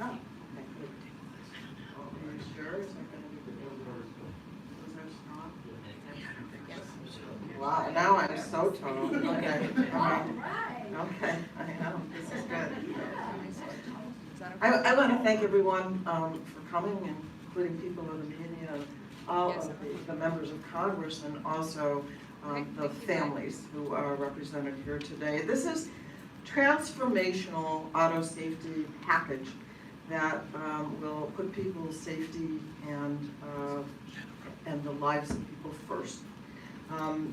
Oh, okay, good. Are you sure? Is that going to be good? Those are strong? Wow, now I'm so toned. Okay, all right. Okay, I know, this is good. I want to thank everyone for coming, including people in the media, and all of the members of Congress, and also the families who are represented here today. This is transformational auto safety package that will put people's safety and the lives of people first.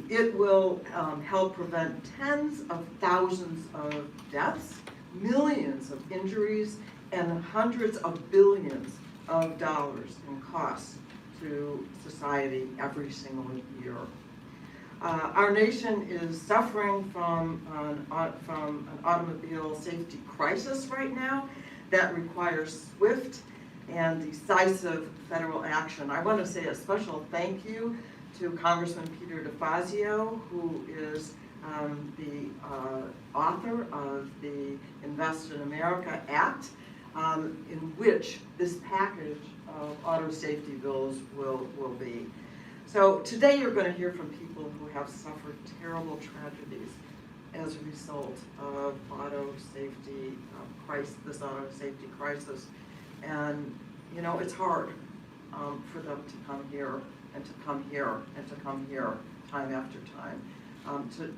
It will help prevent tens of thousands of deaths, millions of injuries, and hundreds of billions of dollars in costs to society every single year. Our nation is suffering from an automobile safety crisis right now that requires swift and decisive federal action. I want to say a special thank you to Congressman Peter DeFazio, who is the author of the Invest in America Act, in which this package of auto safety bills will be. So today you're going to hear from people who have suffered terrible tragedies as a result of this auto safety crisis. And you know, it's hard for them to come here and to come here and to come here time after time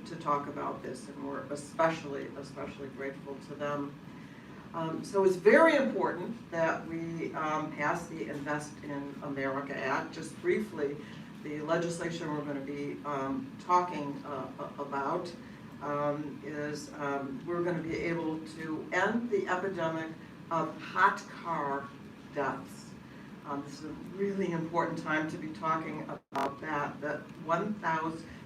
to talk about this, and we're especially grateful to them. So it's very important that we pass the Invest in America Act. Just briefly, the legislation we're going to be talking about is we're going to be able to end the epidemic of hot car deaths. This is a really important time to be talking about that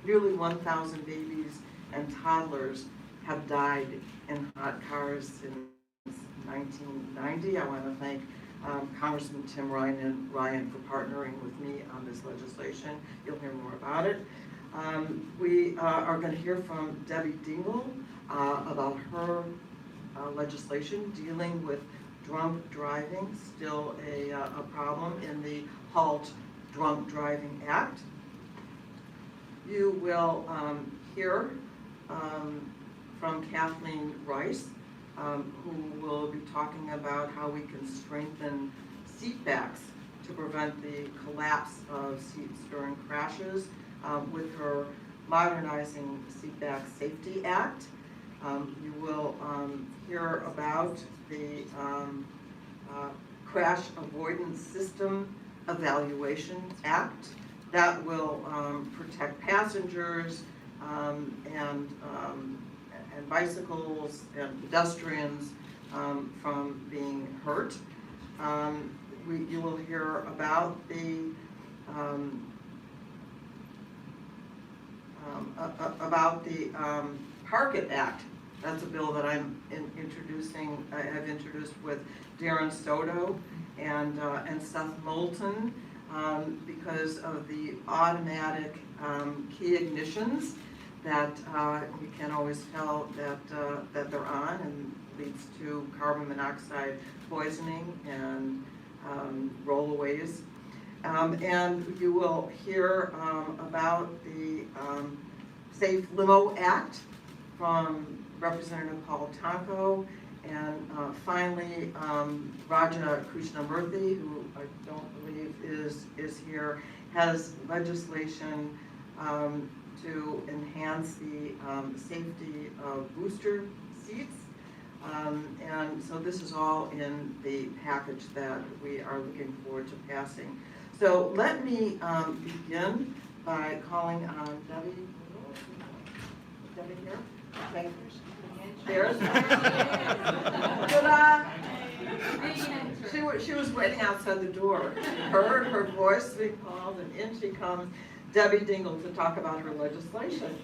nearly 1,000 babies and toddlers have died in hot cars since 1990. I want to thank Congressman Tim Ryan for partnering with me on this legislation. You'll hear more about it. We are going to hear from Debbie Dingle about her legislation dealing with drunk driving, still a problem in the Halt Drunk Driving Act. You will hear from Kathleen Rice, who will be talking about how we can strengthen seat backs to prevent the collapse of seats during crashes with her Modernizing Seatback Safety Act. You will hear about the Crash Avoidance System Evaluation Act that will protect passengers and bicycles and pedestrians from being hurt. You will hear about the Park It Act. That's a bill that I have introduced with Darren Soto and Seth Moulton because of the automatic key ignitions that we can't always tell that they're on, and leads to carbon monoxide poisoning and rollaways. And you will hear about the Safe Limo Act from Representative Paul Tonko, and finally Raja Krishnamurthy, who I don't believe is here, has legislation to enhance the safety of booster seats. And so this is all in the package that we are looking forward to passing. So let me begin by calling on Debbie. Debbie here? Okay. There's she was waiting outside the door. Heard her voice being called, and in she comes, Debbie Dingle, to talk about her legislation.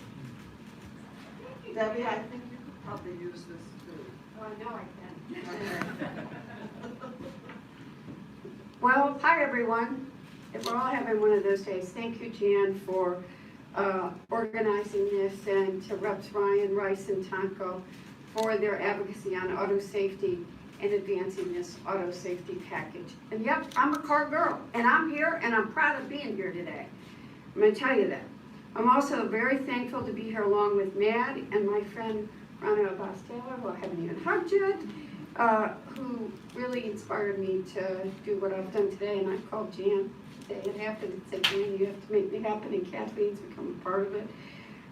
Debbie, I think you could probably use this too. Oh, I know I can. Well, hi everyone. If we're all having one of those days, thank you, Jan, for organizing this, and to Reps Ryan, Rice, and Tonko for their advocacy on auto safety. in advancing this auto safety package. And yep, I'm a car girl, and I'm here, and I'm proud of being here today. I'm gonna tell you that. I'm also very thankful to be here along with Mad and my friend Rana Abbas-Taylor, who I haven't even hugged yet, who really inspired me to do what I've done today. And I called Jan today. It happened and said, Jan, you have to make it happen, and Kathleen's become a part of it.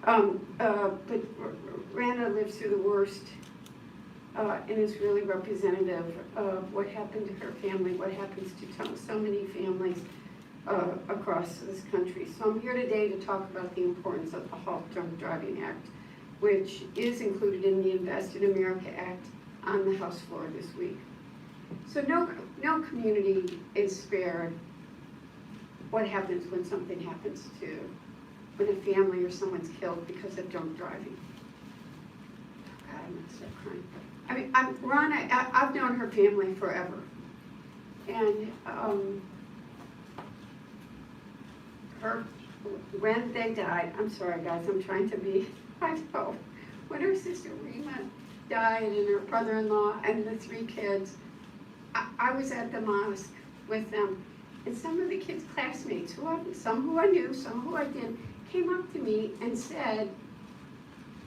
But Rana lives through the worst and is really representative of what happened to her family, what happens to so many families across this country. So I'm here today to talk about the importance of the Halt Drunk Driving Act, which is included in the Invest in America Act on the House floor this week. So no community is spared what happens when something happens when a family or someone's killed because of drunk driving. Oh God, I'm gonna start crying. I mean, Rana, I've known her family forever. And when they died, I'm sorry guys, I'm trying to be, I know. When her sister Rima died and her brother-in-law and the 3 kids, I was at the mosque with them. And some of the kids' classmates, some who I knew, some who I didn't, came up to me and said,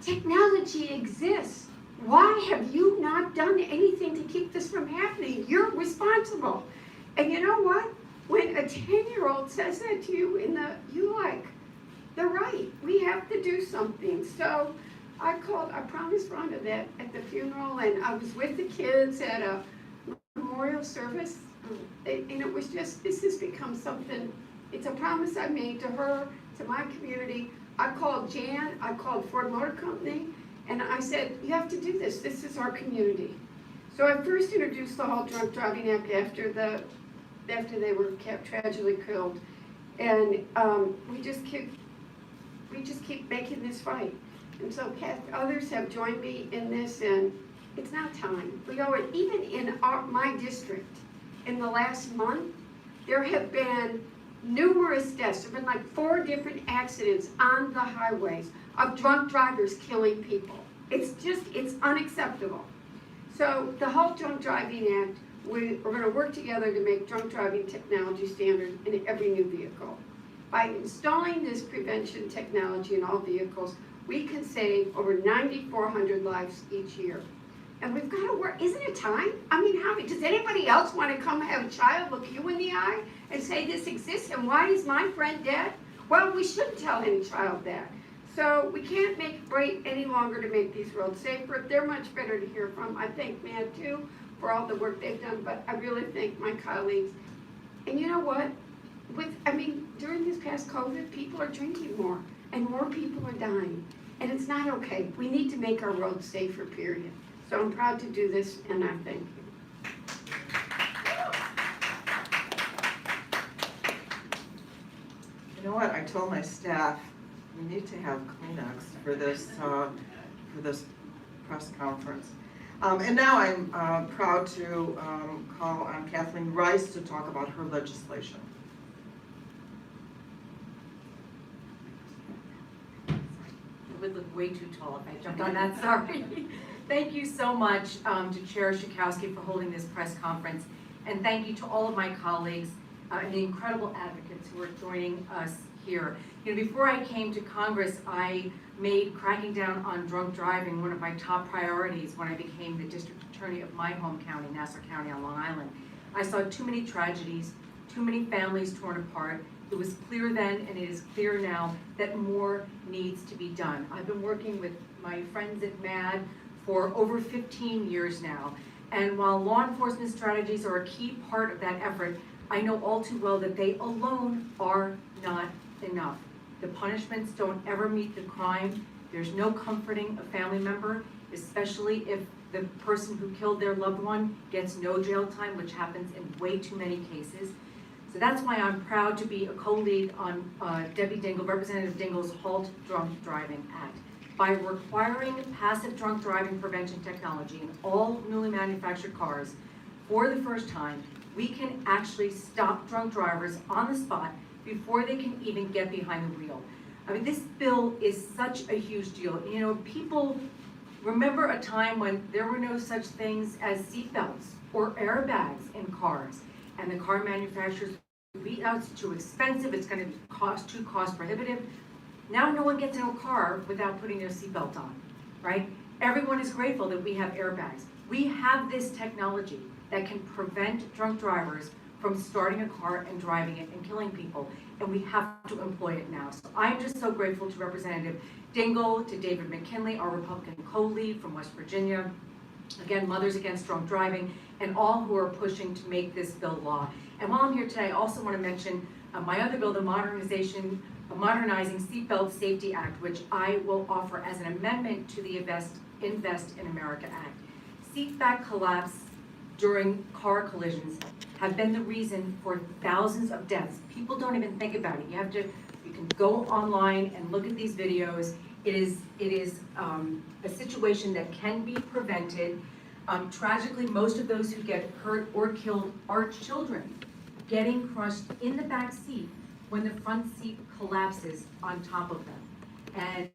technology exists. Why have you not done anything to keep this from happening? You're responsible. And you know what? When a 10-year-old says that to you you like, they're right. We have to do something. So I promised Rhonda that at the funeral, and I was with the kids at a memorial service, and it was just, this has become something, it's a promise I made to her, to my community. I called Jan, I called Ford Motor Company, and I said, you have to do this. This is our community. So I first introduced the Halt Drunk Driving Act after they were tragically killed, and we just keep making this fight. And so others have joined me in this, and it's now time. We owe it. Even in my district, in the last month, there have been numerous deaths. There have been like 4 different accidents on the highways of drunk drivers killing people. It's unacceptable. So the Halt Drunk Driving Act, we're going to work together to make drunk driving technology standard in every new vehicle. By installing this prevention technology in all vehicles, we can save over 9,400 lives each year. And we've got to work. Isn't it time? I mean, does anybody else want to come have a child look you in the eye and say this exists and why is my friend dead? Well, we shouldn't tell any child that. So we can't wait any longer to make these roads safer. They're much better to hear from. I thank Matt too for all the work they've done, but I really thank my colleagues. And you know what? During this past COVID, people are drinking more and more people are dying. And it's not okay. We need to make our roads safer, period. So I'm proud to do this, and I thank you. You know what, I told my staff, we need to have Kleenex for this press conference. And now I'm proud to call on Kathleen Rice to talk about her legislation. It would look way too tall if I jumped on that, sorry. Thank you so much to Chair Schakowsky for holding this press conference. And thank you to all of my colleagues and the incredible advocates who are joining us here. You know, before I came to Congress, I made cracking down on drunk driving one of my top priorities when I became the district attorney of my home county, Nassau County on Long Island. I saw too many tragedies, too many families torn apart. It was clear then, and it is clear now, that more needs to be done. I've been working with my friends at MAD for over 15 years now. And while law enforcement strategies are a key part of that effort, I know all too well that they alone are not enough. The punishments don't ever meet the crime. There's no comforting a family member, especially if the person who killed their loved one gets no jail time, which happens in way too many cases. So that's why I'm proud to be a co-lead on Debbie Dingell, Representative Dingell's Halt Drunk Driving Act. By requiring passive drunk driving prevention technology in all newly manufactured cars, for the first time, we can actually stop drunk drivers on the spot before they can even get behind the wheel. I mean, this bill is such a huge deal. You know, people Remember a time when there were no such things as seatbelts or airbags in cars, and the car manufacturers would be out, it's too expensive, it's gonna be too cost prohibitive. Now no one gets in a car without putting their seatbelt on, right? Everyone is grateful that we have airbags. We have this technology that can prevent drunk drivers from starting a car and driving it and killing people, and we have to employ it now. So I'm just so grateful to Representative Dingell, to David McKinley, our Republican co-lead from West Virginia, again, Mothers Against Drunk Driving, and all who are pushing to make this bill law. And while I'm here today, I also want to mention my other bill, the Modernizing Seatbelt Safety Act, which I will offer as an amendment to the Invest in America Act. Seatback collapse during car collisions have been the reason for thousands of deaths. People don't even think about it. You can go online and look at these videos. It is a situation that can be prevented. Tragically, most of those who get hurt or killed are children getting crushed in the back seat when the front seat collapses on top of them. And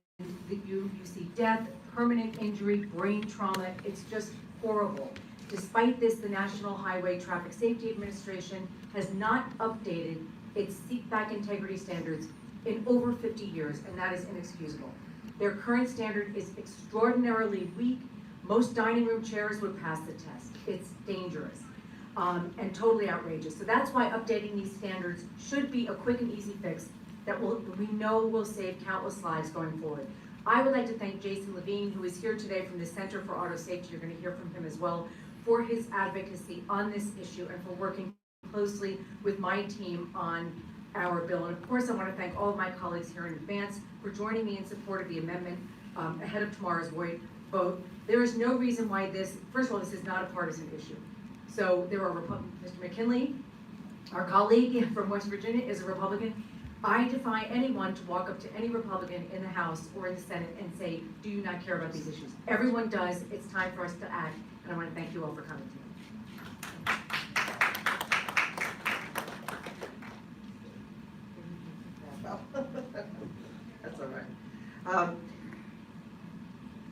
you see death, permanent injury, brain trauma. It's just horrible. Despite this, the National Highway Traffic Safety Administration has not updated its seatback integrity standards in over 50 years, and that is inexcusable. Their current standard is extraordinarily weak. Most dining room chairs would pass the test. It's dangerous and totally outrageous. So that's why updating these standards should be a quick and easy fix that we know will save countless lives going forward. I would like to thank Jason Levine, who is here today from the Center for Auto Safety. You're going to hear from him as well, for his advocacy on this issue and for working closely with my team on our bill. And of course, I want to thank all of my colleagues here in advance for joining me in support of the amendment ahead of tomorrow's vote. There is no reason why first of all, this is not a partisan issue. So there are Mr. McKinley, our colleague from West Virginia, is a Republican. I defy anyone to walk up to any Republican in the House or in the Senate and say, do you not care about these issues? Everyone does. It's time for us to act, and I want to thank you all for coming today. That's all right.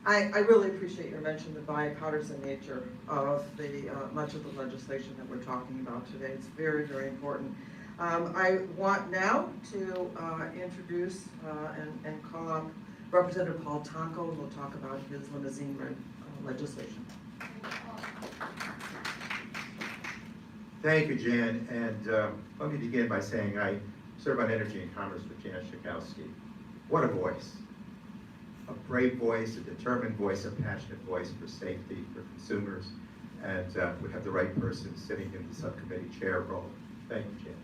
I really appreciate your mention the bipartisan nature of the much of the legislation that we're talking about today. It's very, very important. I want now to introduce and call up Representative Paul Tonko, and we'll talk about his limousine legislation. Thank you, Jan, and let me begin by saying I serve on Energy and Commerce with Jan Schakowsky. What a voice. A brave voice, a determined voice, a passionate voice for safety, for consumers, and we have the right person sitting in the subcommittee chair role. Thank you, Jan,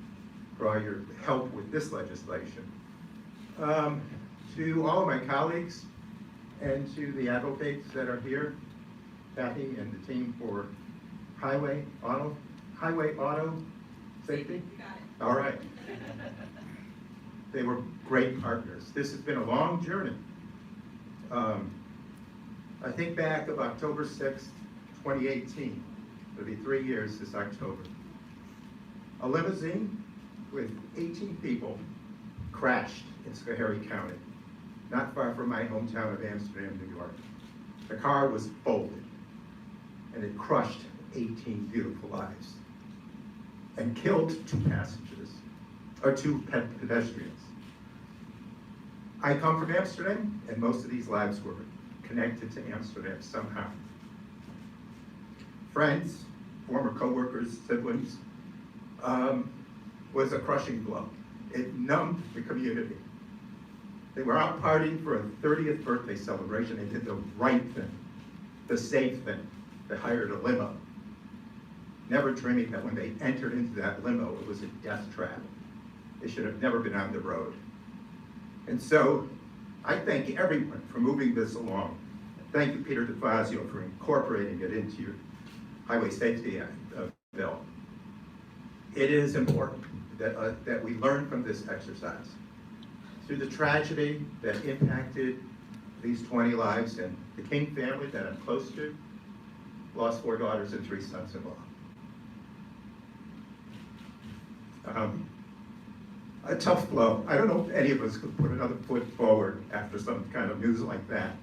for all your help with this legislation. To all of my colleagues and to the advocates that are here, Kathy and the team for highway auto safety. You got it. All right. They were great partners. This has been a long journey. I think back of October 6th, 2018. It'll be 3 years this October. A limousine with 18 people crashed in Schoharie County, not far from my hometown of Amsterdam, New York. The car was folded, and it crushed 18 beautiful lives and killed 2 passengers, or 2 pedestrians. I come from Amsterdam, and most of these lives were connected to Amsterdam somehow. Friends, former co-workers, siblings, was a crushing blow. It numbed the community. They were out partying for a 30th birthday celebration. They did the right thing, the safe thing. They hired a limo, never dreaming that when they entered into that limo, it was a death trap. They should have never been on the road. And so I thank everyone for moving this along. Thank you, Peter DeFazio, for incorporating it into your Highway Safety Act bill. It is important that we learn from this exercise. Through the tragedy that impacted these 20 lives, and the King family that I'm close to lost 4 daughters and 3 sons-in-law. A tough blow. I don't know if any of us could put another foot forward after some kind of news like that.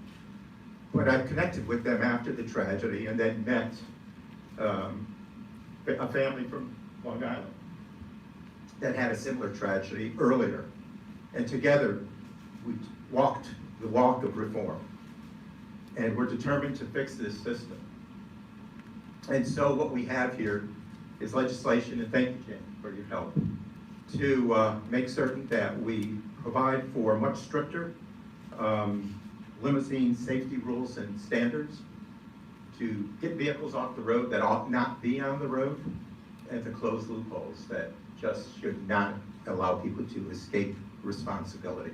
But I've connected with them after the tragedy and then met a family from Long Island that had a similar tragedy earlier. And together, we walked the walk of reform. And we're determined to fix this system. And so what we have here is legislation, and thank you, Jane, for your help, to make certain that we provide for much stricter limousine safety rules and standards, to get vehicles off the road that ought not be on the road, and to close loopholes that just should not allow people to escape responsibility.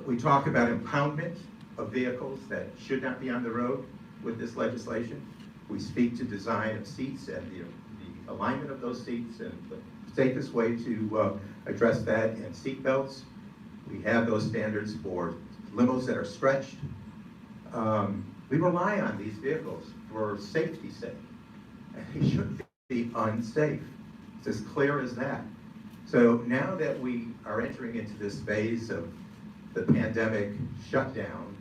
We talk about impoundment of vehicles that should not be on the road with this legislation. We speak to design of seats and the alignment of those seats and the safest way to address that, and seat belts. We have those standards for limos that are stretched. We rely on these vehicles for safety's sake, and they shouldn't be unsafe. It's as clear as that. So now that we are entering into this phase of the pandemic shutdown,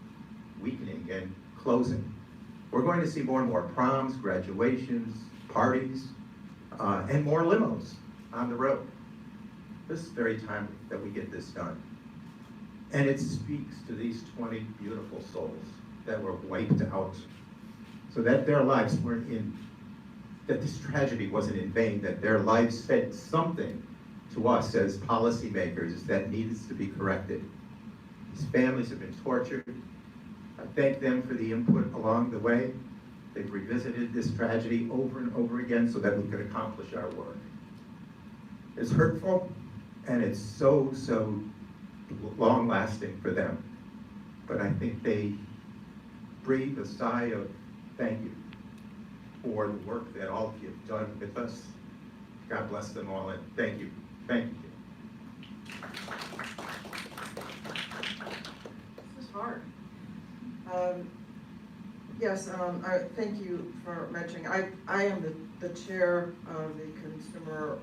weakening and closing, we're going to see more and more proms, graduations, parties, and more limos on the road. This is very timely that we get this done. And it speaks to these 20 beautiful souls that were wiped out, so that their lives weren't in, that this tragedy wasn't in vain, that their lives said something to us as policymakers that needs to be corrected. These families have been tortured. I thank them for the input along the way. They've revisited this tragedy over and over again so that we could accomplish our work. It's hurtful, and it's so long-lasting for them. But I think they breathe a sigh of thank you for the work that all of you have done with us. God bless them all, and thank you. Thank you. This is hard. Yes, thank you for mentioning. I am the chair of the Consumer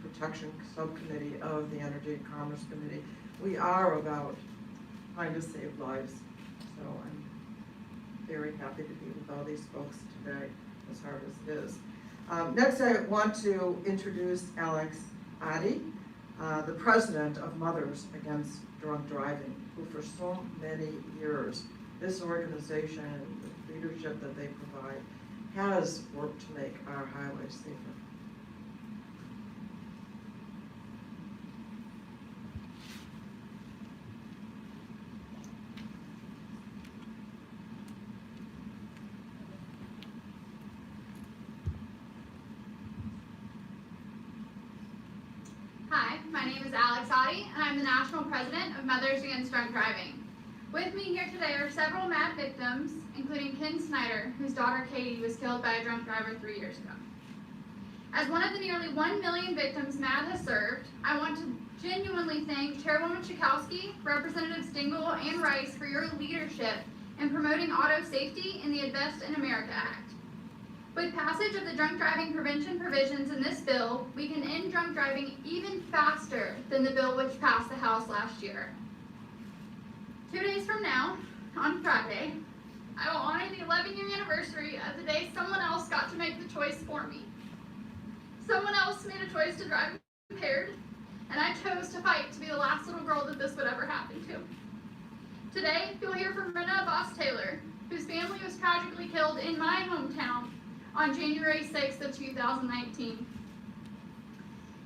Protection Subcommittee of the Energy and Commerce Committee. We are about trying to save lives, so I'm very happy to be with all these folks today, as hard as it is. Next, I want to introduce Alex Addy, the president of Mothers Against Drunk Driving, who for so many years, this organization and the leadership that they provide has worked to make our highways safer. Hi, my name is Alex Addy, and I'm the National President of Mothers Against Drunk Driving. With me here today are several MAD victims, including Ken Snyder, whose daughter Katie was killed by a drunk driver 3 years ago. As one of the nearly 1 million victims MAD has served, I want to genuinely thank Chairwoman Schakowsky, Representatives Dingell and Rice for your leadership in promoting auto safety in the Invest in America Act. With passage of the drunk driving prevention provisions in this bill, we can end drunk driving even faster than the bill which passed the House last year. 2 days from now, on Friday, I will honor the 11-year anniversary of the day someone else got to make the choice for me. Someone else made a choice to drive impaired, and I chose to fight to be the last little girl that this would ever happen to. Today, you'll hear from Renna Boss Taylor, whose family was tragically killed in my hometown on January 6th of 2019.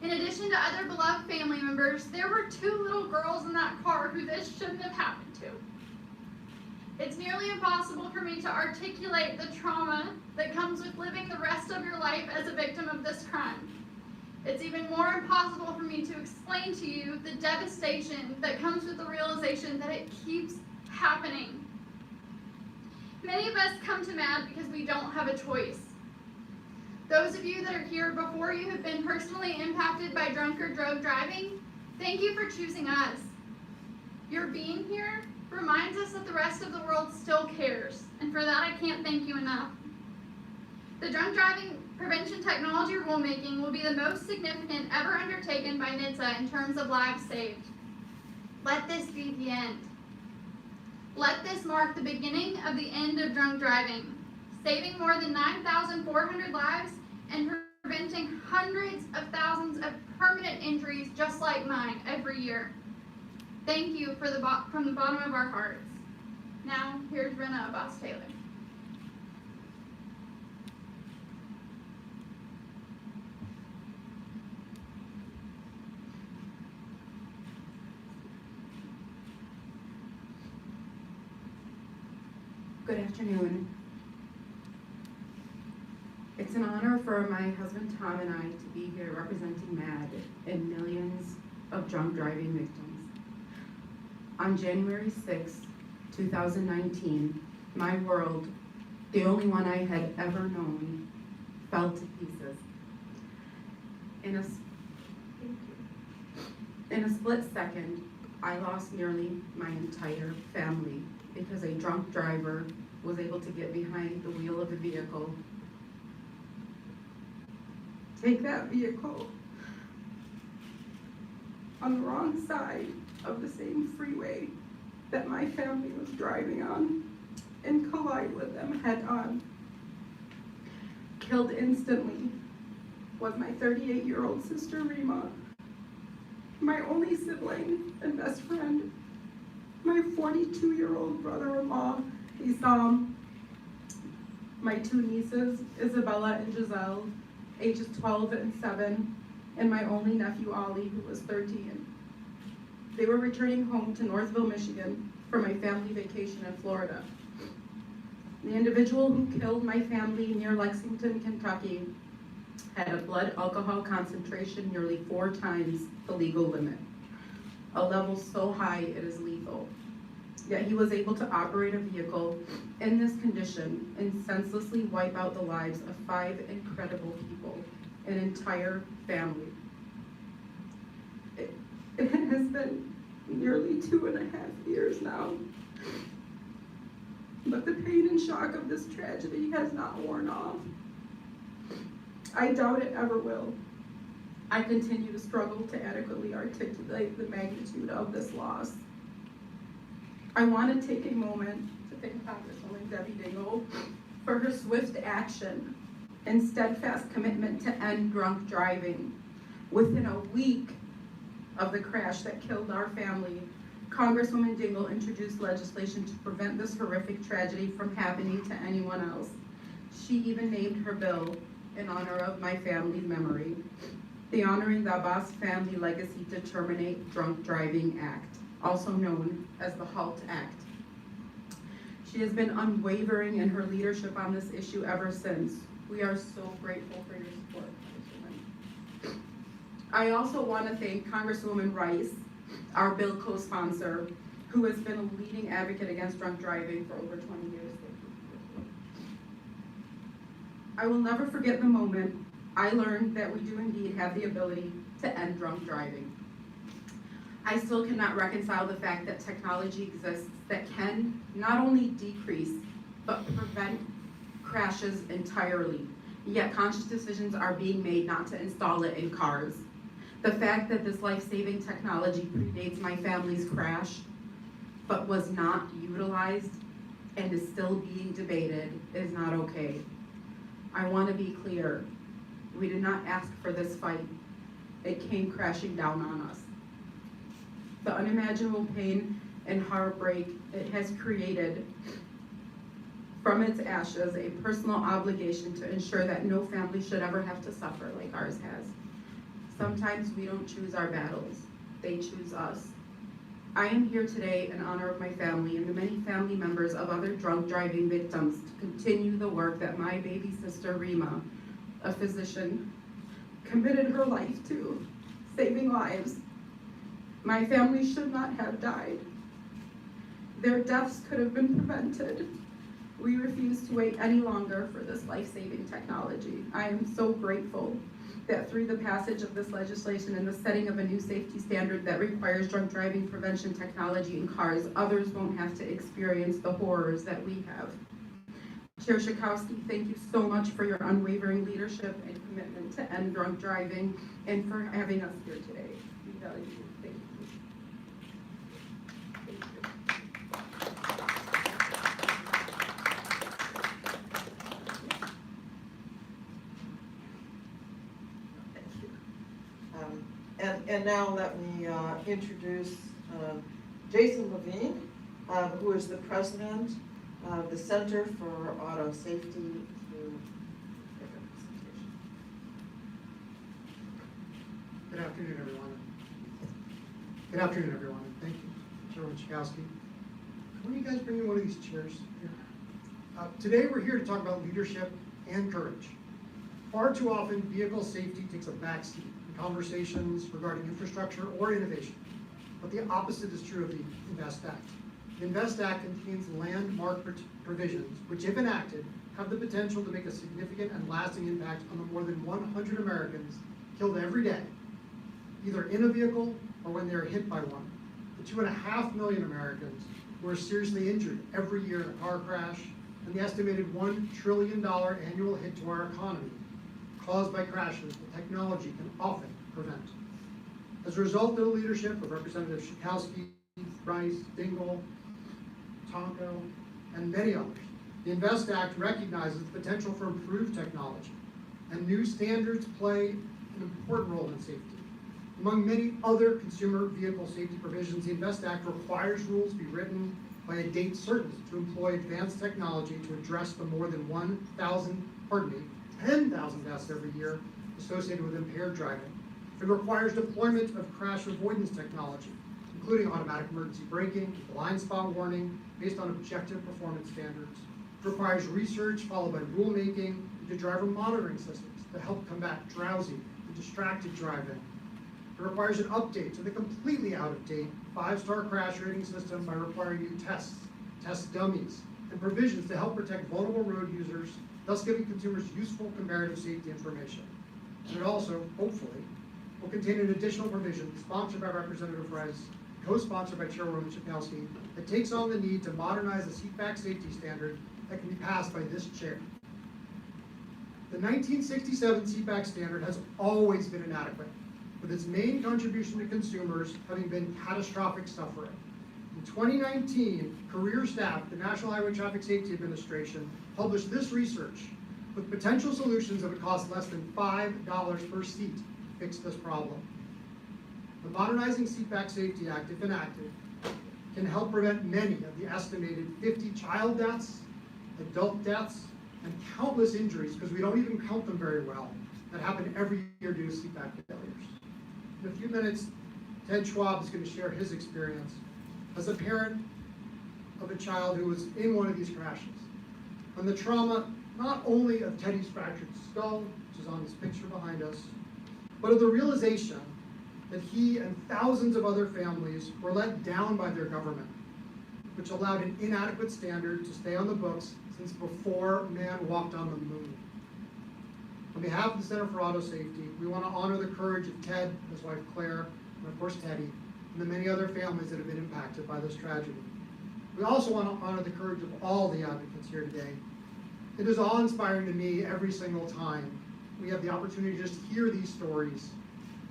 In addition to other beloved family members, there were 2 little girls in that car who this shouldn't have happened to. It's nearly impossible for me to articulate the trauma that comes with living the rest of your life as a victim of this crime. It's even more impossible for me to explain to you the devastation that comes with the realization that it keeps happening. Many of us come to MAD because we don't have a choice. Those of you that are here before you have been personally impacted by drunk or drug driving, thank you for choosing us. Your being here reminds us that the rest of the world still cares, and for that I can't thank you enough. The drunk driving prevention technology rulemaking will be the most significant ever undertaken by NHTSA in terms of lives saved. Let this be the end. Let this mark the beginning of the end of drunk driving, saving more than 9,400 lives and preventing hundreds of thousands of permanent injuries just like mine every year. Thank you from the bottom of our hearts. Now, here's Rena Abbas Taylor. Good afternoon. It's an honor for my husband Tom and I to be here representing MAD and millions of drunk driving victims. On January 6, 2019, my world, the only one I had ever known, fell to pieces. In a split second, I lost nearly my entire family because a drunk driver was able to get behind the wheel of a vehicle, take that vehicle on the wrong side of the same freeway that my family was driving on and collide with them head on. Killed instantly was my 38-year-old sister Rima, my only sibling and best friend, my 42-year-old brother-in-law, Isam, my two nieces, Isabella and Giselle, ages 12 and 7, and my only nephew, Ollie, who was 13. They were returning home to Northville, Michigan for my family vacation in Florida. The individual who killed my family near Lexington, Kentucky, had a blood alcohol concentration nearly 4 times the legal limit, a level so high it is lethal. Yet he was able to operate a vehicle in this condition and senselessly wipe out the lives of 5 incredible people, an entire family. It has been nearly 2.5 years now, but the pain and shock of this tragedy has not worn off. I doubt it ever will. I continue to struggle to adequately articulate the magnitude of this loss. I want to take a moment to thank Congresswoman Debbie Dingell for her swift action and steadfast commitment to end drunk driving. Within a week of the crash that killed our family, Congresswoman Dingell introduced legislation to prevent this horrific tragedy from happening to anyone else. She even named her bill in honor of my family's memory, the Honoring the Abbas Family Legacy to Terminate Drunk Driving Act, also known as the HALT Act. She has been unwavering in her leadership on this issue ever since. We are so grateful for your support, Congresswoman. I also want to thank Congresswoman Rice, our bill co-sponsor, who has been a leading advocate against drunk driving for over 20 years. I will never forget the moment I learned that we do indeed have the ability to end drunk driving. I still cannot reconcile the fact that technology exists that can not only decrease, but prevent crashes entirely, yet conscious decisions are being made not to install it in cars. The fact that this life-saving technology predates my family's crash, but was not utilized and is still being debated is not okay. I want to be clear, we did not ask for this fight. It came crashing down on us. The unimaginable pain and heartbreak it has created from its ashes, a personal obligation to ensure that no family should ever have to suffer like ours has. Sometimes we don't choose our battles, they choose us. I am here today in honor of my family and the many family members of other drunk driving victims to continue the work that my baby sister Rima, a physician, committed her life to, saving lives. My family should not have died. Their deaths could have been prevented. We refuse to wait any longer for this life-saving technology. I am so grateful that through the passage of this legislation and the setting of a new safety standard that requires drunk driving prevention technology in cars, others won't have to experience the horrors that we have. Chair Schakowsky, thank you so much for your unwavering leadership and commitment to end drunk driving and for having us here today. We value you. Thank you. Thank you. And now let me introduce Jason Levine, who is the president of the Center for Auto Safety, to give a presentation. Good afternoon, everyone. Good afternoon, everyone, and thank you, Chairman Schakowsky. Can you guys bring me one of these chairs here? Today, we're here to talk about leadership and courage. Far too often, vehicle safety takes a backseat in conversations regarding infrastructure or innovation. But the opposite is true of the INVEST Act. The INVEST Act contains landmark provisions, which, if enacted, have the potential to make a significant and lasting impact on the more than 100 Americans killed every day, either in a vehicle or when they are hit by one. The 2.5 million Americans who are seriously injured every year in a car crash, and the estimated $1 trillion annual hit to our economy caused by crashes that technology can often prevent. As a result of the leadership of Representatives Schakowsky, Rice, Dingell, Tonko, and many others, the INVEST Act recognizes the potential for improved technology, and new standards play an important role in safety. Among many other consumer vehicle safety provisions, the INVEST Act requires rules be written by a date certain to employ advanced technology to address the more than 10,000 deaths every year associated with impaired driving. It requires deployment of crash avoidance technology, including automatic emergency braking, blind spot warning, based on objective performance standards. It requires research followed by rulemaking into driver monitoring systems to help combat drowsy and distracted driving. It requires an update to the completely out-of-date 5-star crash rating system by requiring new tests, test dummies, and provisions to help protect vulnerable road users, thus giving consumers useful comparative safety information. And it also, hopefully, will contain an additional provision sponsored by Representative Rice, co-sponsored by Chairwoman Schakowsky, that takes on the need to modernize the seatback safety standard that can be passed by this chair. The 1967 seatback standard has always been inadequate, with its main contribution to consumers having been catastrophic suffering. In 2019, career staff, the National Highway Traffic Safety Administration, published this research with potential solutions that would cost less than $5 per seat to fix this problem. The Modernizing Seatback Safety Act, if enacted, can help prevent many of the estimated 50 child deaths, adult deaths, and countless injuries, because we don't even count them very well, that happen every year due to seatback failures. In a few minutes, Ted Schwab is going to share his experience as a parent of a child who was in one of these crashes. And the trauma, not only of Teddy's fractured skull, which is on this picture behind us, but of the realization that he and thousands of other families were let down by their government, which allowed an inadequate standard to stay on the books since before man walked on the moon. On behalf of the Center for Auto Safety, we want to honor the courage of Ted, his wife Claire, and of course Teddy, and the many other families that have been impacted by this tragedy. We also want to honor the courage of all the advocates here today. It is awe-inspiring to me every single time we have the opportunity to just hear these stories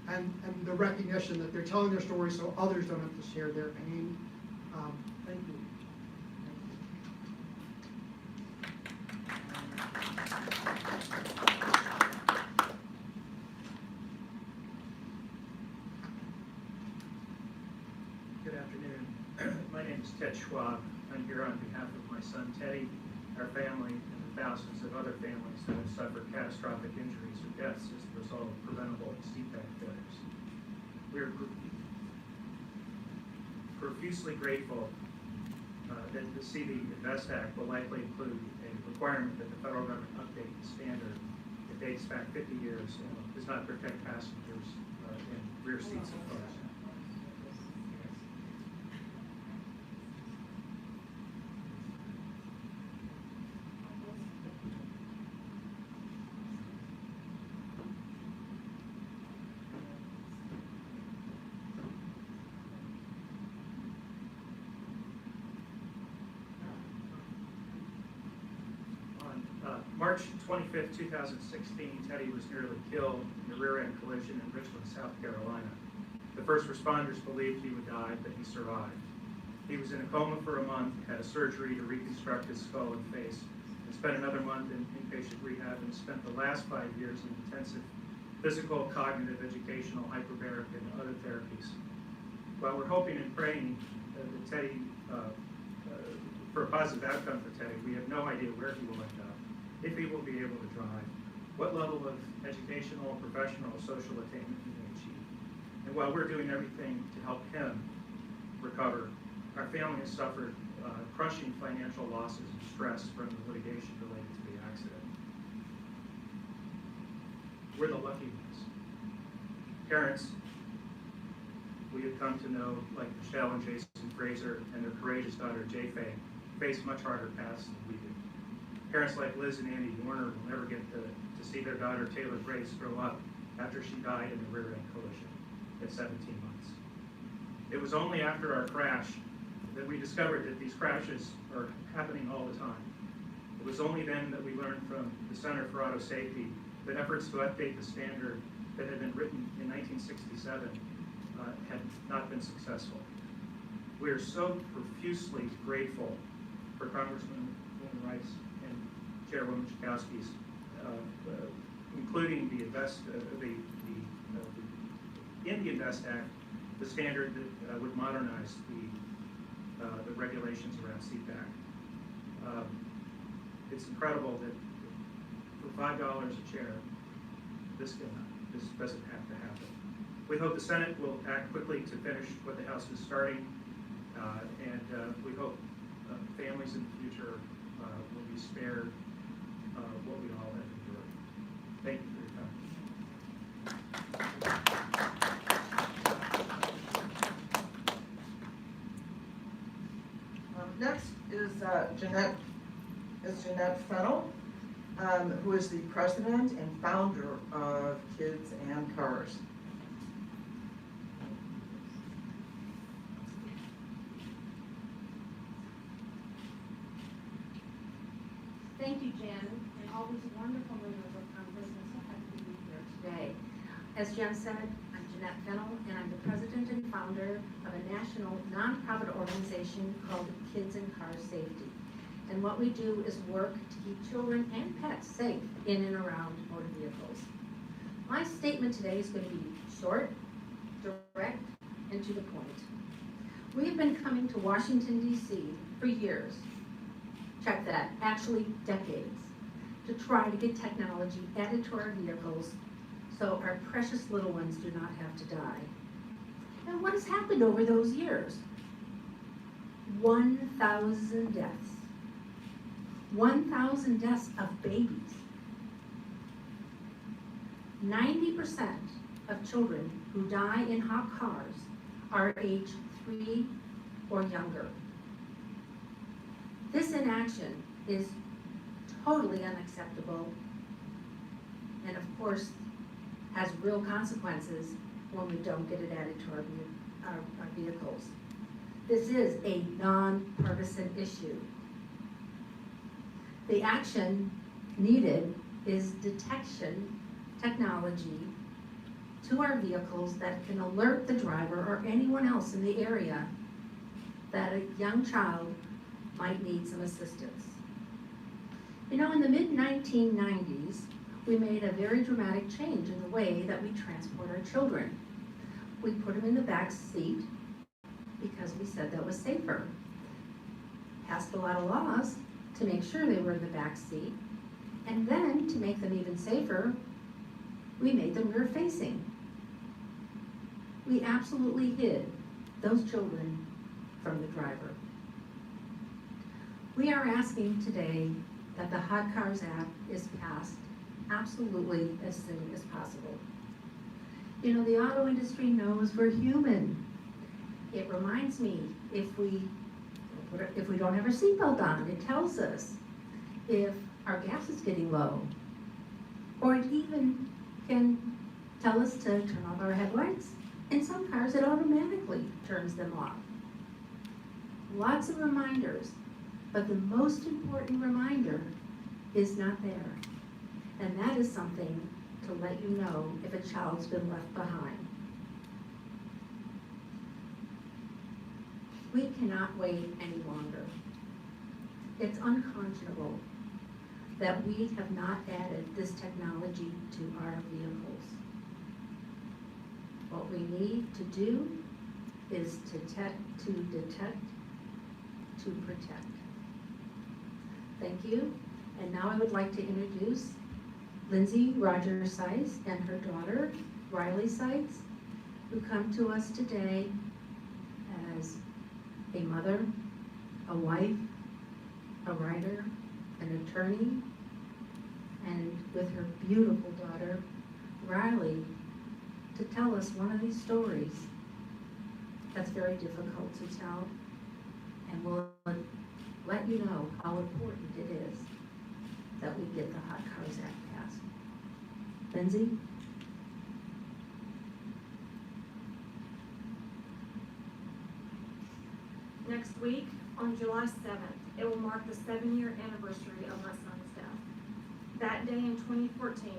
and the recognition that they're telling their stories so others don't have to share their pain. Thank you. Good afternoon. My name is Ted Schwab. I'm here on behalf of my son Teddy, our family, and the thousands of other families that have suffered catastrophic injuries or deaths as a result of preventable seatback failures. We are profusely grateful that to see the INVEST Act will likely include a requirement that the federal government update the standard that dates back 50 years and does not protect passengers in rear seats of cars. March 25th, 2016, Teddy was nearly killed in a rear-end collision in Richland, South Carolina. The first responders believed he would die, but he survived. He was in a coma for a month, had a surgery to reconstruct his skull and face, and spent another month in inpatient rehab, and spent the last 5 years in intensive physical, cognitive, educational, hyperbaric, and other therapies. While we're hoping and praying that Teddy, for a positive outcome for Teddy, we have no idea where he will end up, if he will be able to drive, what level of educational, professional, social attainment he may achieve. And while we're doing everything to help him recover, our family has suffered crushing financial losses and stress from the litigation related to the accident. We're the lucky ones. Parents, we have come to know, like Michelle and Jason Fraser and their courageous daughter, Jay Faye, face much harder paths than we do. Parents like Liz and Andy Warner will never get to see their daughter, Taylor Grace, grow up after she died in a rear-end collision at 17 months. It was only after our crash that we discovered that these crashes are happening all the time. It was only then that we learned from the Center for Auto Safety that efforts to update the standard that had been written in 1967 had not been successful. We are so profusely grateful for Congressman Rice and Chairwoman Schakowsky's, including the in the INVEST Act, the standard that would modernize the regulations around CPAC. It's incredible that for $5 a chair, this doesn't have to happen. We hope the Senate will act quickly to finish what the House is starting, and we hope families in the future will be spared what we all have endured. Thank you for your time. Next is Jeanette Fennell, who is the president and founder of Kids and Cars. Thank you, Jen, and all these wonderful members of Congress. I'm so happy to be here today. As Jen said, I'm Jeanette Fennell, and I'm the president and founder of a national nonprofit organization called Kids and Cars Safety. And what we do is work to keep children and pets safe in and around motor vehicles. My statement today is going to be short, direct, and to the point. We've been coming to Washington, D.C. for years. Check that, actually decades, to try to get technology added to our vehicles so our precious little ones do not have to die. And what has happened over those years? 1,000 deaths. 1,000 deaths of babies. 90% of children who die in hot cars are age 3 or younger. This inaction is totally unacceptable and of course has real consequences when we don't get it added to our vehicles. This is a non-partisan issue. The action needed is detection technology to our vehicles that can alert the driver or anyone else in the area that a young child might need some assistance. You know, in the mid-1990s, we made a very dramatic change in the way that we transport our children. We put them in the back seat because we said that was safer. Passed a lot of laws to make sure they were in the back seat, and then to make them even safer, we made them rear-facing. We absolutely hid those children from the driver. We are asking today that the Hot Cars Act is passed absolutely as soon as possible. You know, the auto industry knows we're human. It reminds me, if we don't have our seatbelt on, it tells us if our gas is getting low. Or it even can tell us to turn off our headlights. In some cars, it automatically turns them off. Lots of reminders, but the most important reminder is not there. And that is something to let you know if a child's been left behind. We cannot wait any longer. It's unconscionable that we have not added this technology to our vehicles. What we need to do is to detect, to protect. Thank you. And now I would like to introduce Lindsay Rogers Seitz and her daughter, Riley Seitz, who come to us today as a mother, a wife, a writer, an attorney, and with her beautiful daughter, Riley, to tell us one of these stories that's very difficult to tell, and we'll let you know how important it is that we get the Hot Cars Act passed. Lindsay? Next week, on July 7th, it will mark the 7-year anniversary of my son's death. That day in 2014,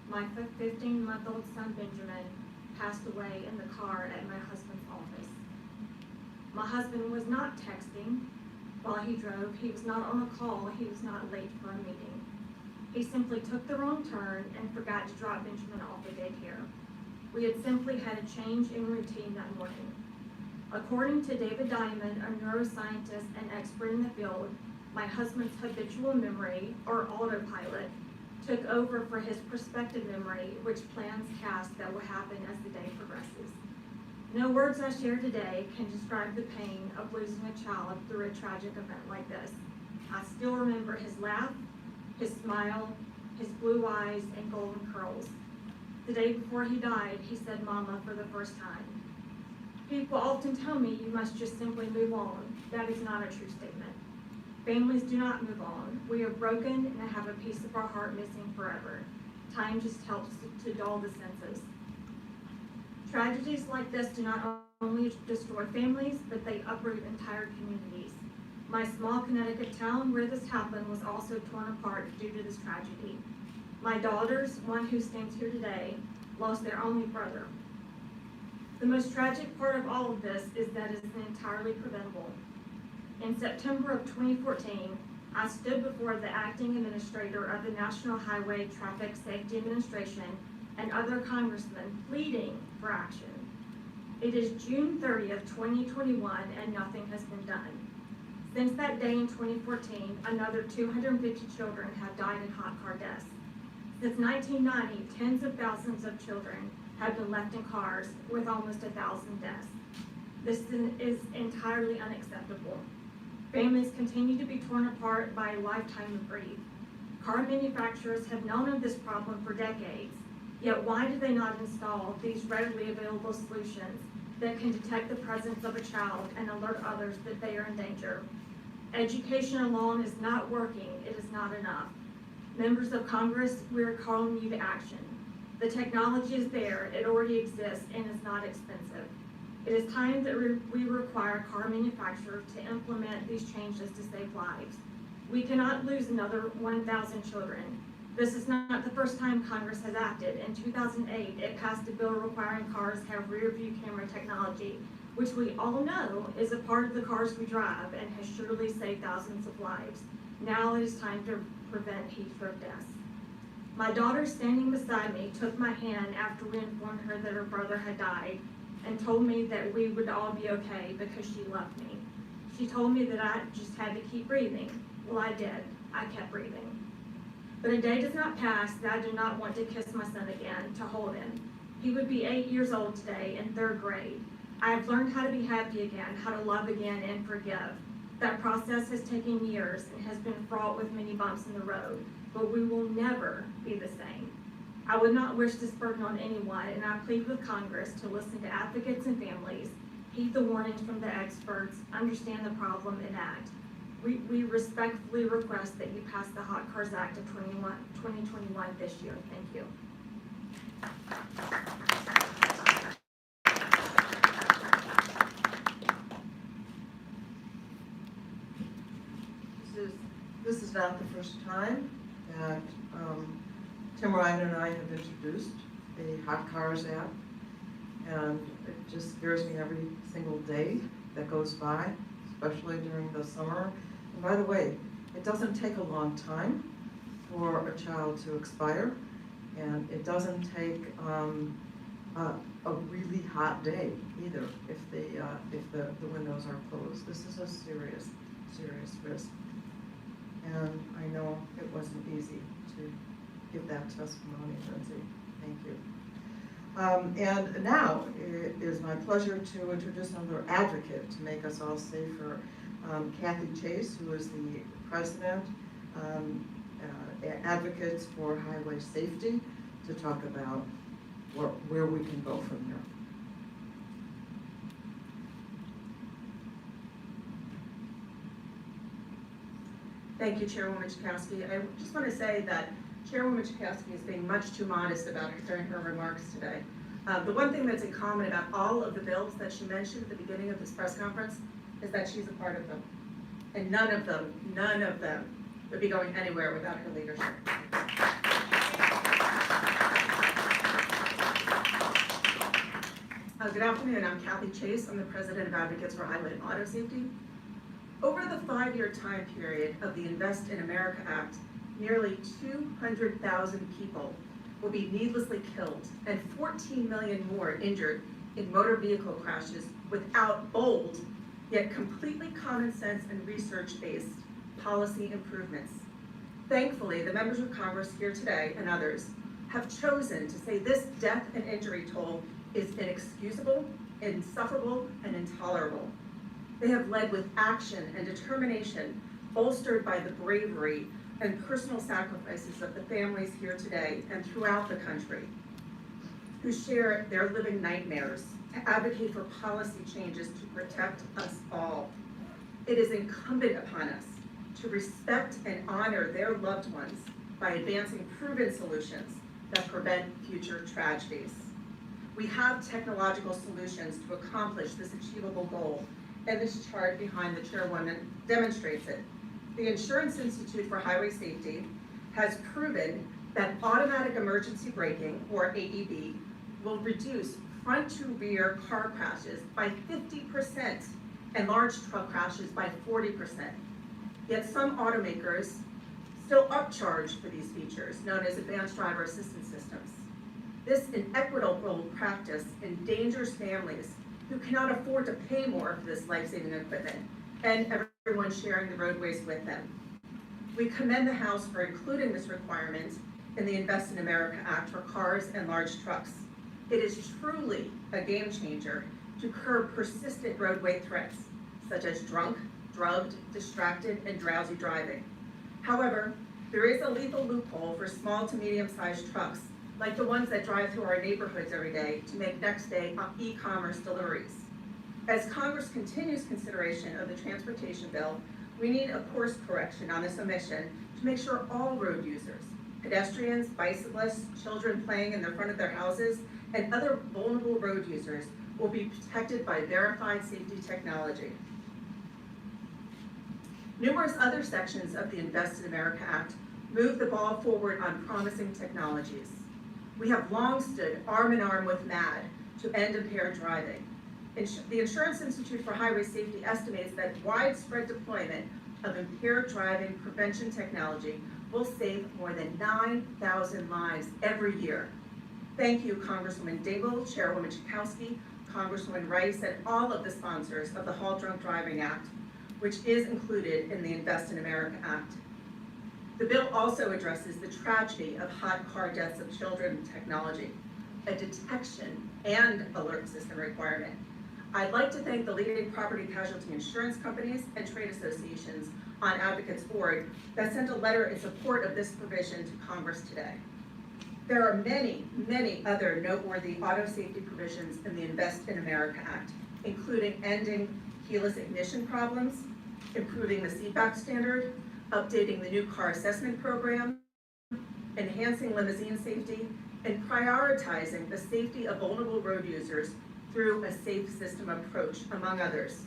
my 15-month-old son Benjamin passed away in the car at my husband's office. My husband was not texting while he drove, he was not on a call, he was not late for a meeting. He simply took the wrong turn and forgot to drop Benjamin off at daycare. We had simply had a change in routine that morning. According to David Diamond, a neuroscientist and expert in the field, my husband's habitual memory, or autopilot, took over for his prospective memory, which plans tasks that will happen as the day progresses. No words I share today can describe the pain of losing a child through a tragic event like this. I still remember his laugh, his smile, his blue eyes, and golden curls. The day before he died, he said "Mama" for the first time. People often tell me you must just simply move on. That is not a true statement. Families do not move on. We are broken and have a piece of our heart missing forever. Time just helps to dull the senses. Tragedies like this do not only destroy families, but they uproot entire communities. My small Connecticut town where this happened was also torn apart due to this tragedy. My daughters, one who stands here today, lost their only brother. The most tragic part of all of this is that it is entirely preventable. In September of 2014, I stood before the acting administrator of the National Highway Traffic Safety Administration and other congressmen pleading for action. It is June 30th, 2021, and nothing has been done. Since that day in 2014, another 250 children have died in hot car deaths. Since 1990, tens of thousands of children have been left in cars with almost 1,000 deaths. This is entirely unacceptable. Families continue to be torn apart by a lifetime of grief. Car manufacturers have known of this problem for decades, yet why do they not install these readily available solutions that can detect the presence of a child and alert others that they are in danger? Education alone is not working, it is not enough. Members of Congress, we are calling you to action. The technology is there, it already exists, and is not expensive. It is time that we require car manufacturers to implement these changes to save lives. We cannot lose another 1,000 children. This is not the first time Congress has acted. In 2008, it passed a bill requiring cars have rear view camera technology, which we all know is a part of the cars we drive and has surely saved thousands of lives. Now it is time to prevent heat stroke deaths. My daughter, standing beside me, took my hand after we informed her that her brother had died and told me that we would all be okay because she loved me. She told me that I just had to keep breathing. Well, I did. I kept breathing. But a day does not pass that I do not want to kiss my son again, to hold him. He would be 8 years old today in 3rd grade. I have learned how to be happy again, how to love again and forgive. That process has taken years and has been fraught with many bumps in the road, but we will never be the same. I would not wish this burden on anyone, and I plead with Congress to listen to advocates and families, heed the warnings from the experts, understand the problem, and act. We respectfully request that you pass the Hot Cars Act of 2021 this year. Thank you. This is not the first time that Tim Ryan and I have introduced the Hot Cars app, and it just scares me every single day that goes by, especially during the summer. And by the way, it doesn't take a long time for a child to expire, and it doesn't take a really hot day either if the windows are closed. This is a serious, serious risk. And I know it wasn't easy to give that testimony, Lindsay. Thank you. And now it is my pleasure to introduce another advocate to make us all safer, Kathy Chase, who is the president, Advocates for Highway Safety, to talk about where we can go from here. Thank you, Chairwoman Schakowsky. I just want to say that Chairwoman Schakowsky is being much too modest during her remarks today. The one thing that's in common about all of the bills that she mentioned at the beginning of this press conference is that she's a part of them. And none of them would be going anywhere without her leadership. Good afternoon, I'm Kathy Chase. I'm the president of Advocates for Highway and Auto Safety. Over the 5-year time period of the Invest in America Act, nearly 200,000 people will be needlessly killed and 14 million more injured in motor vehicle crashes without bold, yet completely common sense and research-based policy improvements. Thankfully, the members of Congress here today and others have chosen to say this death and injury toll is inexcusable, insufferable, and intolerable. They have led with action and determination, bolstered by the bravery and personal sacrifices of the families here today and throughout the country, who share their living nightmares to advocate for policy changes to protect us all. It is incumbent upon us to respect and honor their loved ones by advancing proven solutions that prevent future tragedies. We have technological solutions to accomplish this achievable goal, and this chart behind the chairwoman demonstrates it. The Insurance Institute for Highway Safety has proven that automatic emergency braking, or AEB, will reduce front-to-rear car crashes by 50% and large truck crashes by 40%. Yet some automakers still upcharge for these features, known as advanced driver assistance systems. This inequitable practice endangers families who cannot afford to pay more for this life-saving equipment, and everyone sharing the roadways with them. We commend the House for including this requirement in the Invest in America Act for cars and large trucks. It is truly a game changer to curb persistent roadway threats, such as drunk, drugged, distracted, and drowsy driving. However, there is a legal loophole for small to medium-sized trucks, like the ones that drive through our neighborhoods every day to make next-day e-commerce deliveries. As Congress continues consideration of the transportation bill, we need a course correction on this omission to make sure all road users, pedestrians, bicyclists, children playing in the front of their houses, and other vulnerable road users will be protected by verified safety technology. Numerous other sections of the Invest in America Act move the ball forward on promising technologies. We have long stood arm in arm with MAD to end impaired driving. The Insurance Institute for Highway Safety estimates that widespread deployment of impaired driving prevention technology will save more than 9,000 lives every year. Thank you, Congresswoman Dingell, Chairwoman Schakowsky, Congresswoman Rice, and all of the sponsors of the Halt Drunk Driving Act, which is included in the Invest in America Act. The bill also addresses the tragedy of hot car deaths of children in technology, a detection and alert system requirement. I'd like to thank the leading property casualty insurance companies and trade associations on Advocates Board that sent a letter in support of this provision to Congress today. There are many, many other noteworthy auto safety provisions in the Invest in America Act, including ending keyless ignition problems, improving the seatback standard, updating the new car assessment program, enhancing limousine safety, and prioritizing the safety of vulnerable road users through a safe system approach, among others.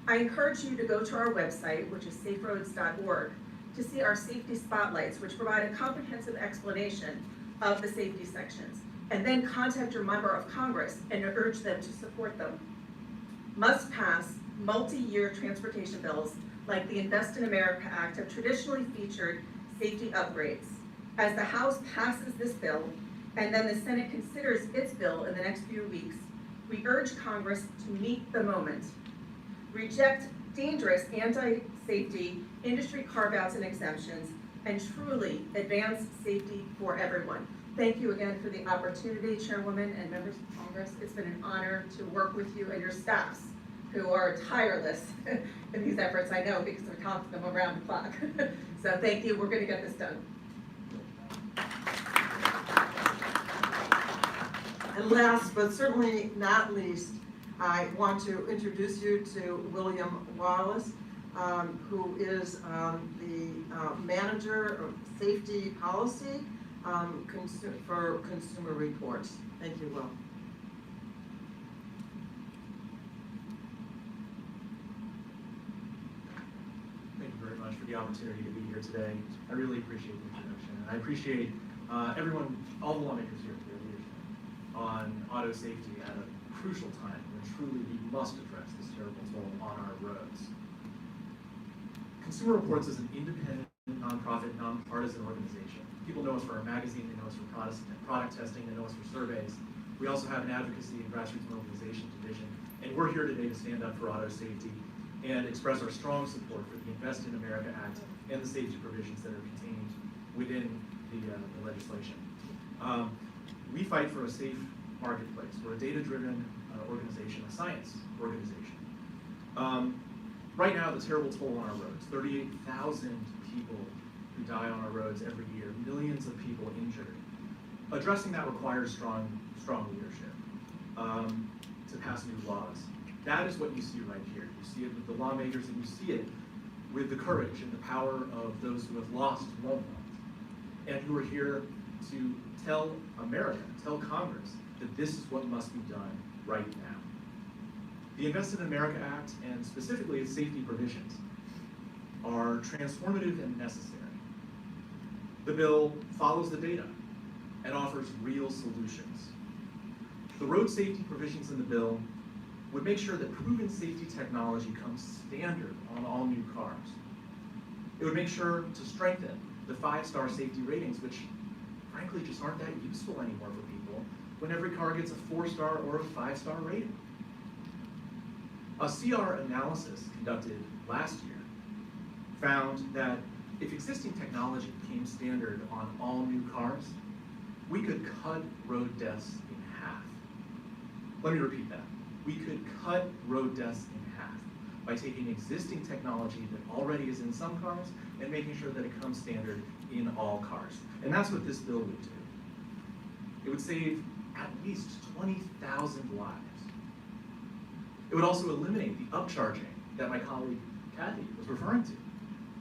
I encourage you to go to our website, which is saferoads.org, to see our safety spotlights, which provide a comprehensive explanation of the safety sections, and then contact your member of Congress and urge them to support them. Must-pass, multi-year transportation bills like the Invest in America Act have traditionally featured safety upgrades. As the House passes this bill, and then the Senate considers its bill in the next few weeks, we urge Congress to meet the moment, reject dangerous anti-safety industry carve-outs and exemptions, and truly advance safety for everyone. Thank you again for the opportunity, Chairwoman and members of Congress. It's been an honor to work with you and your staffs who are tireless in these efforts, I know, because we talk to them around the clock. So thank you, we're gonna get this done. And last but certainly not least, I want to introduce you to William Wallace, who is the manager of safety policy for Consumer Reports. Thank you, Will. Thank you very much for the opportunity to be here today. I really appreciate the introduction. And I appreciate everyone, all the lawmakers here for their leadership on auto safety at a crucial time when truly we must address this terrible toll on our roads. Consumer Reports is an independent, nonprofit, nonpartisan organization. People know us for our magazine, they know us for product testing, they know us for surveys. We also have an advocacy and grassroots mobilization division, and we're here today to stand up for auto safety and express our strong support for the Invest in America Act and the safety provisions that are contained within the legislation. We fight for a safe marketplace. We're a data-driven organization, a science organization. Right now, the terrible toll on our roads, 38,000 people who die on our roads every year, millions of people injured. Addressing that requires strong leadership to pass new laws. That is what you see right here. You see it with the lawmakers, and you see it with the courage and the power of those who have lost loved ones, and who are here to tell America, tell Congress, that this is what must be done right now. The Invest in America Act, and specifically its safety provisions, are transformative and necessary. The bill follows the data and offers real solutions. The road safety provisions in the bill would make sure that proven safety technology comes standard on all new cars. It would make sure to strengthen the 5-star safety ratings, which frankly just aren't that useful anymore for people when every car gets a 4-star or a 5-star rating. A CR analysis conducted last year found that if existing technology became standard on all new cars, we could cut road deaths in half. Let me repeat that. We could cut road deaths in half by taking existing technology that already is in some cars and making sure that it comes standard in all cars. And that's what this bill would do. It would save at least 20,000 lives. It would also eliminate the upcharging that my colleague Kathy was referring to.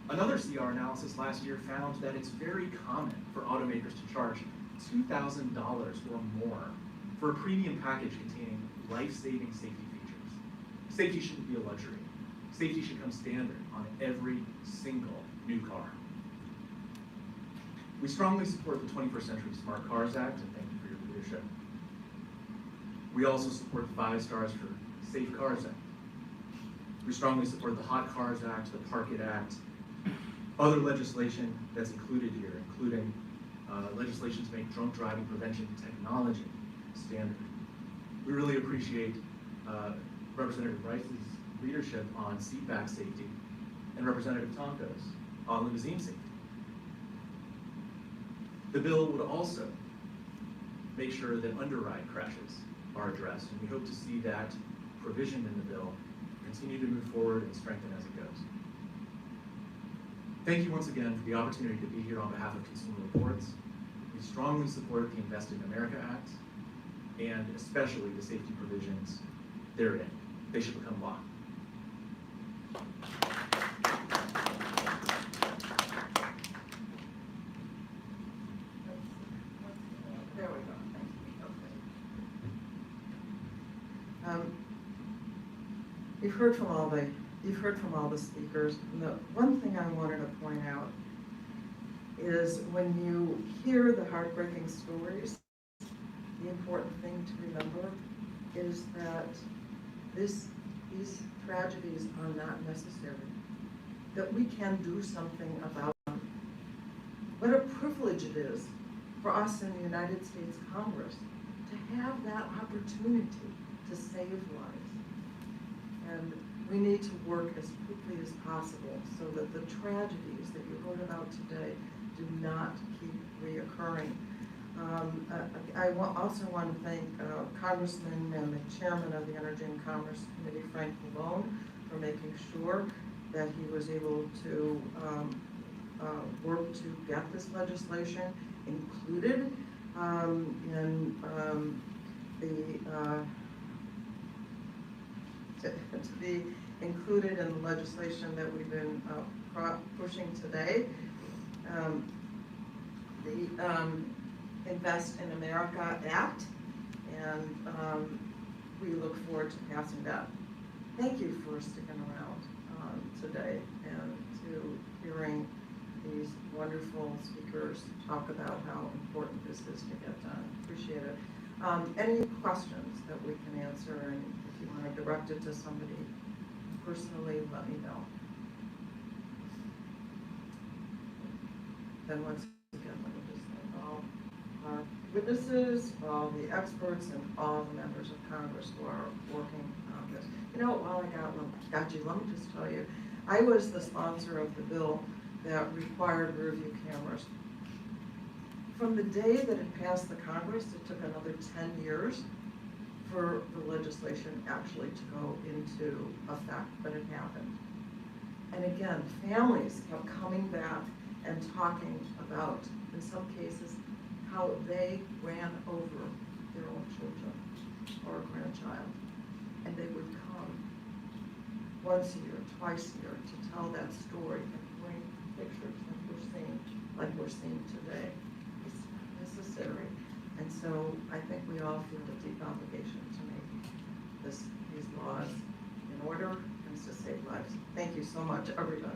Another CR analysis last year found that it's very common for automakers to charge $2,000 or more for a premium package containing life-saving safety features. Safety shouldn't be a luxury. Safety should come standard on every single new car. We strongly support the 21st Century Smart Cars Act, and thank you for your leadership. We also support the 5 stars for Safe Cars Act. We strongly support the Hot Cars Act, the Park It Act, other legislation that's included here, including legislation to make drunk driving prevention technology standard. We really appreciate Representative Rice's leadership on seatback safety and Representative Tonko's on limousine safety. The bill would also make sure that underride crashes are addressed, and we hope to see that provision in the bill continue to move forward and strengthen as it goes. Thank you once again for the opportunity to be here on behalf of Consumer Reports. We strongly support the Invest in America Act, and especially the safety provisions therein. They should become law. There we go. Thank you. Okay. You've heard from all the speakers. And the one thing I wanted to point out is when you hear the heartbreaking stories, the important thing to remember is that these tragedies are not necessary, that we can do something about them. What a privilege it is for us in the United States Congress to have that opportunity to save lives. And we need to work as quickly as possible so that the tragedies that you heard about today do not keep reoccurring. Also want to thank Congressman and the Chairman of the Energy and Commerce Committee, Frank Pallone, for making sure that he was able to work to get this legislation included to be included in the legislation that we've been pushing today. The Invest in America Act, and we look forward to passing that. Thank you for sticking around today and to hearing these wonderful speakers talk about how important this is to get done. Appreciate it. Any questions that we can answer, and if you want to direct it to somebody personally, let me know. Then once again, let me just thank all our witnesses, all the experts, and all the members of Congress who are working on this. You know, while I got you, let me just tell you, I was the sponsor of the bill that required rear view cameras. From the day that it passed the Congress, it took another 10 years for the legislation actually to go into effect, but it happened. And again, families kept coming back and talking about, in some cases, how they ran over their own children or a grandchild. And they would come once a year, twice a year to tell that story and bring pictures like we're seeing today. It's necessary. And so I think we all feel a deep obligation to make these laws in order and to save lives. Thank you so much, everybody.